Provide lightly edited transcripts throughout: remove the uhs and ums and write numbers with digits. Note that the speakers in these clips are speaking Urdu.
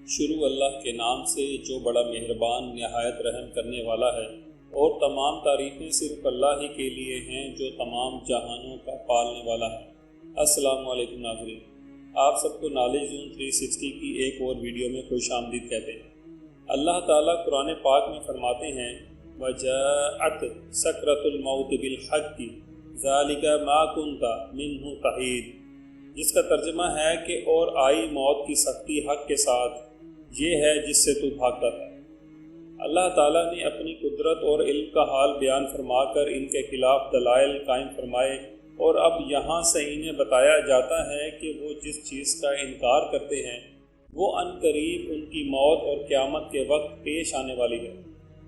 شروع اللہ کے نام سے جو بڑا مہربان نہایت رحم کرنے والا ہے، اور تمام تعریفیں صرف اللہ ہی کے لیے ہیں جو تمام جہانوں کا پالنے والا ہے۔ السلام علیکم ناظرین، آپ سب کو نالج زون 360 کی ایک اور ویڈیو میں خوش آمدید کہتے ہیں۔ اللہ تعالیٰ قرآن پاک میں فرماتے ہیں وَجَاءَتْ سَكْرَةُ الْمَوْتِ بِالْحَقِّ ذَلِكَ مَا كُنْتَ مِنْهُ تَحِيدُ، جس کا ترجمہ ہے کہ اور آئی موت کی سختی حق کے ساتھ، یہ ہے جس سے تو بھاگتا تھا۔ اللہ تعالیٰ نے اپنی قدرت اور علم کا حال بیان فرما کر ان کے خلاف دلائل قائم فرمائے، اور اب یہاں سے انہیں بتایا جاتا ہے کہ وہ جس چیز کا انکار کرتے ہیں وہ عنقریب ان کی موت اور قیامت کے وقت پیش آنے والی ہے۔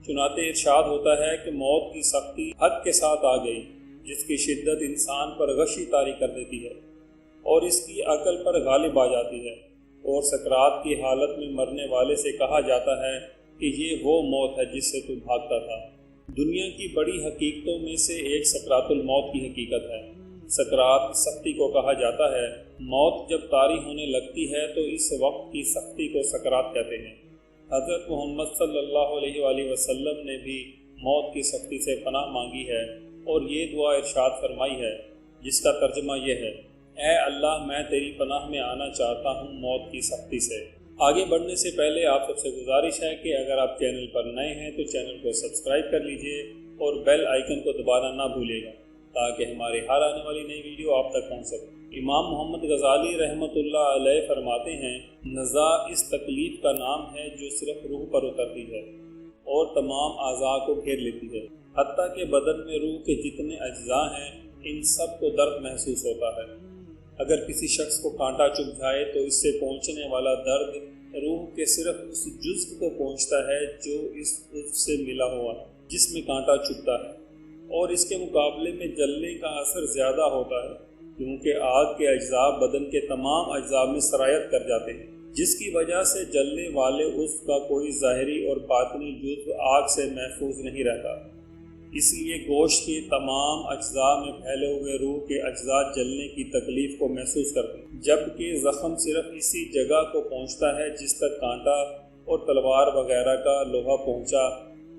چنانچہ ارشاد ہوتا ہے کہ موت کی سختی حد کے ساتھ آ گئی، جس کی شدت انسان پر غشی طاری کر دیتی ہے اور اس کی عقل پر غالب آ جاتی ہے، اور سکرات کی حالت میں مرنے والے سے کہا جاتا ہے کہ یہ وہ موت ہے جس سے تو بھاگتا تھا۔ دنیا کی بڑی حقیقتوں میں سے ایک سکرات الموت کی حقیقت ہے۔ سکرات سختی کو کہا جاتا ہے۔ موت جب طاری ہونے لگتی ہے تو اس وقت کی سختی کو سکرات کہتے ہیں۔ حضرت محمد صلی اللہ علیہ وآلہ وسلم نے بھی موت کی سختی سے پناہ مانگی ہے، اور یہ دعا ارشاد فرمائی ہے جس کا ترجمہ یہ ہے، اے اللہ میں تیری پناہ میں آنا چاہتا ہوں موت کی سختی سے۔ آگے بڑھنے سے پہلے آپ سب سے گزارش ہے کہ اگر آپ چینل پر نئے ہیں تو چینل کو سبسکرائب کر لیجئے اور بیل آئیکن کو دبانا نہ بھولے گا تاکہ ہماری ہر آنے والی نئی ویڈیو آپ تک پہنچ سکے۔ امام محمد غزالی رحمۃ اللہ علیہ فرماتے ہیں، نزا اس تکلیف کا نام ہے جو صرف روح پر اترتی ہے اور تمام اعضاء کو گھیر لیتی ہے، حتیٰ کہ بدن میں روح کے جتنے اجزاء ہیں ان سب کو درد محسوس ہوتا ہے۔ اگر کسی شخص کو کانٹا چبھ جائے تو اس سے پہنچنے والا درد روح کے صرف اس جزو کو پہنچتا ہے جو اس عضو سے ملا ہوا ہے جس میں کانٹا چبھتا ہے، اور اس کے مقابلے میں جلنے کا اثر زیادہ ہوتا ہے، کیونکہ آگ کے اجزاء بدن کے تمام اجزاء میں سرایت کر جاتے ہیں، جس کی وجہ سے جلنے والے عضو کا کوئی ظاہری اور باطنی جزو آگ سے محفوظ نہیں رہتا۔ اس لیے گوشت کے تمام اجزاء میں پھیلے ہوئے روح کے اجزاء جلنے کی تکلیف کو محسوس کرتے ہیں، جبکہ زخم صرف اسی جگہ کو پہنچتا ہے جس تک کانٹا اور تلوار وغیرہ کا لوہا پہنچا،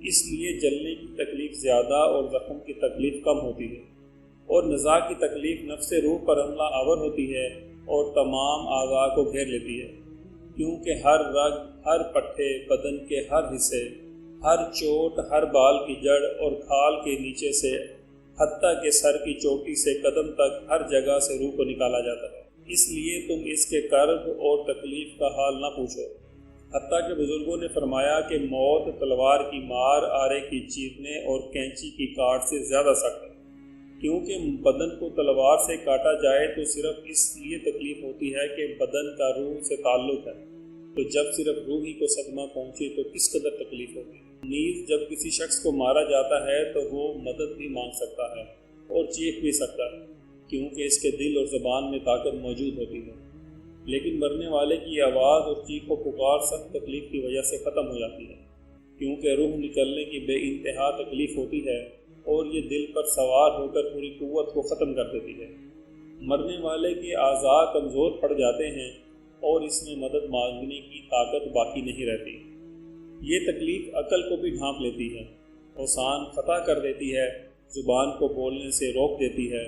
اس لیے جلنے کی تکلیف زیادہ اور زخم کی تکلیف کم ہوتی ہے، اور نزاع کی تکلیف نفس روح پر حملہ آور ہوتی ہے اور تمام اعضاء کو گھیر لیتی ہے، کیونکہ ہر رگ، ہر پٹھے، بدن کے ہر حصے، ہر چوٹ، ہر بال کی جڑ اور کھال کے نیچے سے حتیٰ کہ سر کی چوٹی سے قدم تک ہر جگہ سے روح کو نکالا جاتا ہے۔ اس لیے تم اس کے کرب اور تکلیف کا حال نہ پوچھو۔ حتیٰ کہ بزرگوں نے فرمایا کہ موت تلوار کی مار، آرے کی چیرنے اور کینچی کی کاٹ سے زیادہ سخت ہے، کیونکہ بدن کو تلوار سے کاٹا جائے تو صرف اس لیے تکلیف ہوتی ہے کہ بدن کا روح سے تعلق ہے، تو جب صرف روح ہی کو صدمہ پہنچے تو کس قدر تکلیف ہوتی ہے۔ نیز جب کسی شخص کو مارا جاتا ہے تو وہ مدد بھی مانگ سکتا ہے اور چیخ بھی سکتا ہے، کیونکہ اس کے دل اور زبان میں طاقت موجود ہوتی ہے، لیکن مرنے والے کی آواز اور چیخ و پکار سخت تکلیف کی وجہ سے ختم ہو جاتی ہے، کیونکہ روح نکلنے کی بے انتہا تکلیف ہوتی ہے اور یہ دل پر سوار ہو کر پوری قوت کو ختم کر دیتی ہے۔ مرنے والے کے اعضاء کمزور پڑ جاتے ہیں اور اس میں مدد مانگنے کی طاقت باقی نہیں رہتی۔ یہ تکلیف عقل کو بھی ڈھانپ لیتی ہے، اوسان خطا کر دیتی ہے، زبان کو بولنے سے روک دیتی ہے۔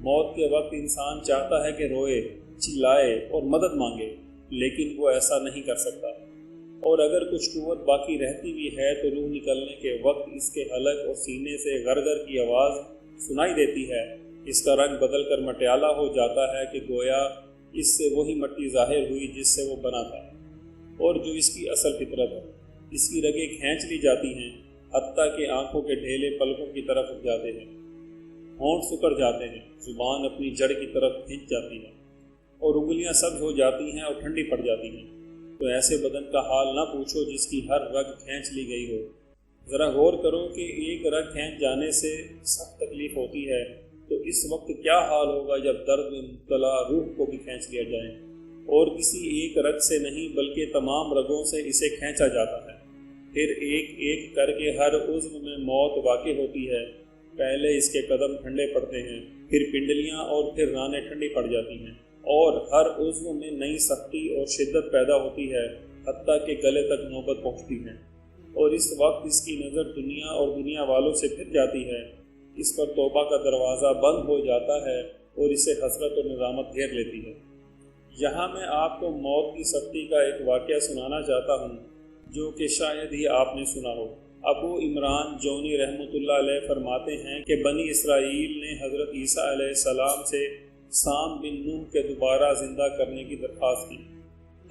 موت کے وقت انسان چاہتا ہے کہ روئے، چلائے اور مدد مانگے، لیکن وہ ایسا نہیں کر سکتا، اور اگر کچھ قوت باقی رہتی بھی ہے تو روح نکلنے کے وقت اس کے حلق اور سینے سے غرغر کی آواز سنائی دیتی ہے۔ اس کا رنگ بدل کر مٹیالہ ہو جاتا ہے کہ گویا اس سے وہی مٹی ظاہر ہوئی جس سے وہ بنا تھا، اور جو اس کی اصل فطرت ہے۔ اس کی رگیں کھینچ لی جاتی ہیں، حتیٰ کہ آنکھوں کے ڈھیلے پلکوں کی طرف اٹھ جاتے ہیں، ہونٹ سکڑ جاتے ہیں، زبان اپنی جڑ کی طرف کھنچ جاتی ہے، اور انگلیاں سبز ہو جاتی ہیں اور ٹھنڈی پڑ جاتی ہیں۔ تو ایسے بدن کا حال نہ پوچھو جس کی ہر رگ کھینچ لی گئی ہو۔ ذرا غور کرو کہ ایک رگ کھینچ جانے سے سخت تکلیف ہوتی ہے، تو اس وقت کیا حال ہوگا جب درد میں مبتلا روح کو بھی کھینچ لیا جائے، اور کسی ایک رگ سے نہیں بلکہ تمام رگوں سے اسے کھینچا جاتا ہے۔ پھر ایک ایک کر کے ہر عضو میں موت واقع ہوتی ہے۔ پہلے اس کے قدم ٹھنڈے پڑتے ہیں، پھر پنڈلیاں اور پھر رانیں ٹھنڈی پڑ جاتی ہیں، اور ہر عضو میں نئی سختی اور شدت پیدا ہوتی ہے، حتیٰ کہ گلے تک نوبت پہنچتی ہے، اور اس وقت اس کی نظر دنیا اور دنیا والوں سے پھر جاتی ہے، اس پر توبہ کا دروازہ بند ہو جاتا ہے اور اسے حسرت اور ندامت گھیر لیتی ہے۔ یہاں میں آپ کو موت کی سختی کا ایک واقعہ سنانا چاہتا ہوں جو کہ شاید ہی آپ نے سنا ہو۔ ابو عمران جونی رحمۃ اللہ علیہ فرماتے ہیں کہ بنی اسرائیل نے حضرت عیسیٰ علیہ السلام سے سام بن نوح کے دوبارہ زندہ کرنے کی درخواست کی۔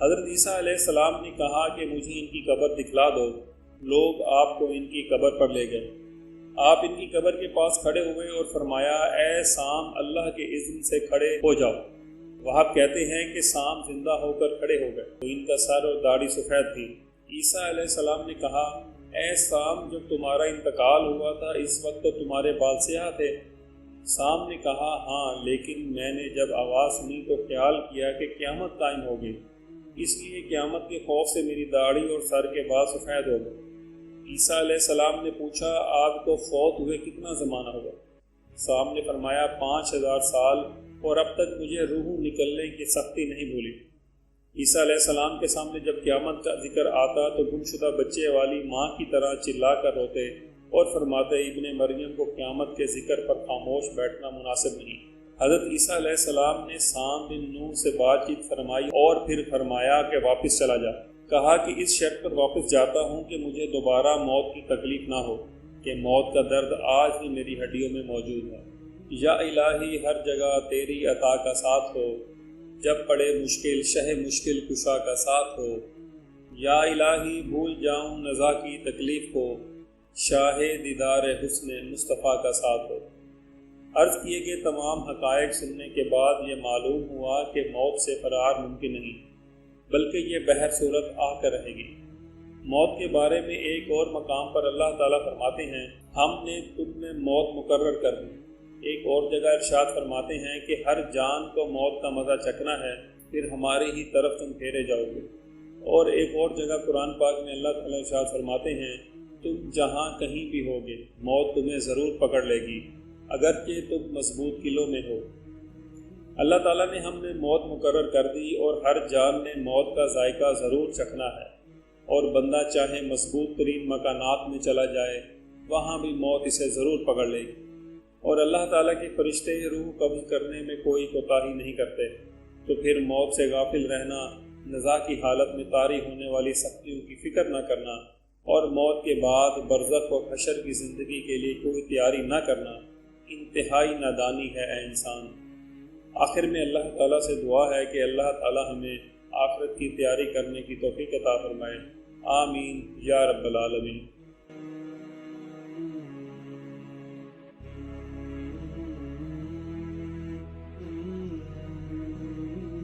حضرت عیسیٰ علیہ السلام نے کہا کہ مجھے ان کی قبر دکھلا دو۔ لوگ آپ کو ان کی قبر پر لے گئے۔ آپ ان کی قبر کے پاس کھڑے ہوئے اور فرمایا، اے سام، اللہ کے اذن سے کھڑے ہو جاؤ۔ وہاب کہتے ہیں کہ سام زندہ ہو کر کھڑے ہو گئے تو ان کا سر اور داڑھی سفید تھی۔ عیسیٰ علیہ السلام نے کہا، اے سام، جب تمہارا انتقال ہوا تھا اس وقت تو تمہارے بال سیاہ تھے۔ سام نے کہا، ہاں، لیکن میں نے جب آواز سنی تو خیال کیا کہ قیامت قائم ہوگی، اس لیے قیامت کے خوف سے میری داڑھی اور سر کے بال سفید ہو گئے۔ عیسیٰ علیہ السلام نے پوچھا، آپ کو فوت ہوئے کتنا زمانہ ہوا؟ سام نے فرمایا، 5000 سال، اور اب تک مجھے روح نکلنے کی سختی نہیں بھولی۔ عیسیٰ علیہ السلام کے سامنے جب قیامت کا ذکر آتا تو گمشدہ بچے والی ماں کی طرح چلا کر روتے اور فرماتے، ابن مریم کو قیامت کے ذکر پر خاموش بیٹھنا مناسب نہیں۔ حضرت عیسیٰ علیہ السلام نے سام بن نوح سے بات چیت فرمائی اور پھر فرمایا کہ واپس چلا جا۔ کہا کہ اس شرط پر واپس جاتا ہوں کہ مجھے دوبارہ موت کی تکلیف نہ ہو، کہ موت کا درد آج بھی میری ہڈیوں میں موجود ہے۔ یا الہی، ہر جگہ تیری عطا کا ساتھ ہو، جب پڑے مشکل شہ مشکل کشا کا ساتھ ہو۔ یا الہی، بھول جاؤں نزا کی تکلیف کو، شاہ دیدار حسن مصطفیٰ کا ساتھ ہو۔ عرض کیے گئے تمام حقائق سننے کے بعد یہ معلوم ہوا کہ موت سے فرار ممکن نہیں، بلکہ یہ بہر صورت آ کر رہے گی۔ موت کے بارے میں ایک اور مقام پر اللہ تعالیٰ فرماتے ہیں، ہم نے تم میں موت مقرر کر دی۔ ایک اور جگہ ارشاد فرماتے ہیں کہ ہر جان کو موت کا مزہ چکھنا ہے، پھر ہماری ہی طرف تم پھیرے جاؤ گے۔ اور ایک اور جگہ قرآن پاک میں اللہ تعالیٰ ارشاد فرماتے ہیں، تم جہاں کہیں بھی ہوگے موت تمہیں ضرور پکڑ لے گی، اگرچہ تم مضبوط قلعوں میں ہو۔ اللہ تعالیٰ نے ہم نے موت مقرر کر دی اور ہر جان نے موت کا ذائقہ ضرور چکھنا ہے، اور بندہ چاہے مضبوط ترین مکانات میں چلا جائے وہاں بھی موت اسے ضرور پکڑ لے گی۔ اور اللہ تعالیٰ کے فرشتے روح قبض کرنے میں کوئی کوتاہی نہیں کرتے، تو پھر موت سے غافل رہنا، نزا کی حالت میں طاری ہونے والی سختیوں کی فکر نہ کرنا، اور موت کے بعد برزخ و حشر کی زندگی کے لیے کوئی تیاری نہ کرنا انتہائی نادانی ہے اے انسان۔ آخر میں اللہ تعالیٰ سے دعا ہے کہ اللہ تعالیٰ ہمیں آخرت کی تیاری کرنے کی توفیق عطا فرمائے۔ آمین یا رب العالمین۔